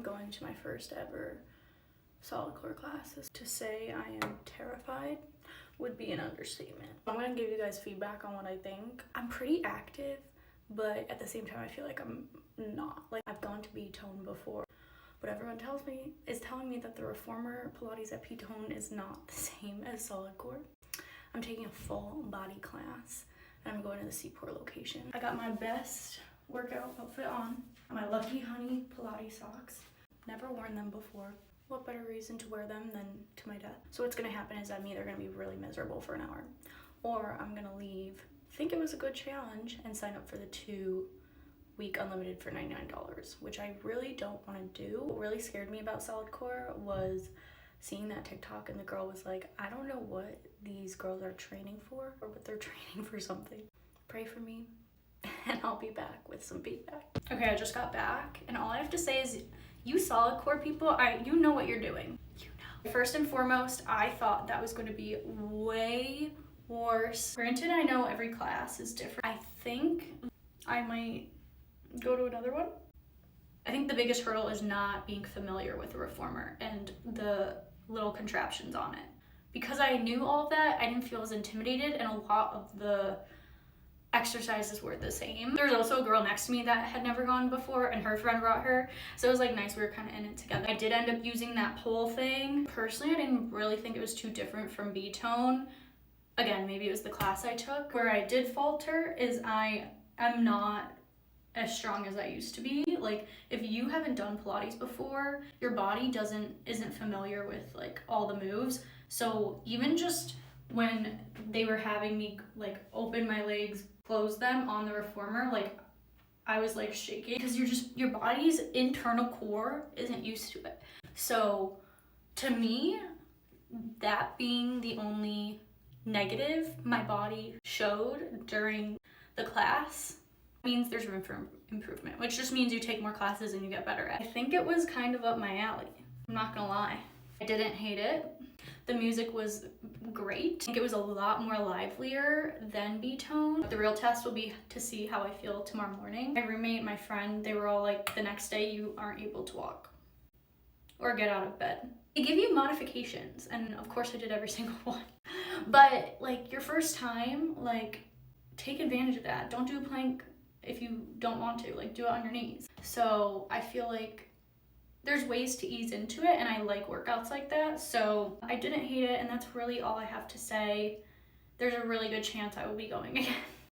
I'm going to my first ever Solidcore classes. To say I am terrified would be an understatement. I'm gonna give you guys feedback on what I think. I'm pretty active, but at the same time I feel like I'm not. Like, I've gone to B-Tone before, but everyone is telling me that the reformer Pilates at B-Tone is not the same as Solidcore. I'm taking a full body class and I'm going to the Seaport location. I got my best workout outfit on, my Lucky Honey Pilates socks. Never worn them before. What better reason to wear them than to my death? So what's gonna happen is I'm either gonna be really miserable for an hour, or I'm gonna leave, think it was a good challenge, and sign up for the 2-week unlimited for $99, which I really don't wanna do. What really scared me about Solidcore was seeing that TikTok and the girl was like, I don't know what these girls are training for, or but they're training for something. Pray for me, and I'll be back with some feedback. Okay, I just got back, and all I have to say is, you Solidcore people, you know what you're doing. You know. First and foremost, I thought that was going to be way worse. Granted, I know every class is different. I think I might go to another one. I think the biggest hurdle is not being familiar with the reformer and the little contraptions on it. Because I knew all of that, I didn't feel as intimidated, and a lot of the exercises were the same. There was also a girl next to me that had never gone before, and her friend brought her, so it was like nice, we were kind of in it together. I did end up using that pole thing. Personally, I didn't really think it was too different from B-Tone. Again, maybe it was the class I took. Where I did falter is I am not as strong as I used to be. Like, if you haven't done Pilates before, your body isn't familiar with like all the moves. So even just when they were having me like open my legs, close them on the reformer, like I was like shaking, because your body's internal core isn't used to it. So to me, that being the only negative my body showed during the class means there's room for improvement, which just means you take more classes and you get better at it. I think it was kind of up my alley, I'm not gonna lie. I didn't hate it. The music was great. I think it was a lot more livelier than B-Tone. The real test will be to see how I feel tomorrow morning. My roommate, my friend, they were all like, the next day you aren't able to walk or get out of bed. They give you modifications, and of course I did every single one. But like, your first time, like, take advantage of that. Don't do a plank if you don't want to, like, do it on your knees. So I feel like there's ways to ease into it, and I like workouts like that. So I didn't hate it, and that's really all I have to say. There's a really good chance I will be going again.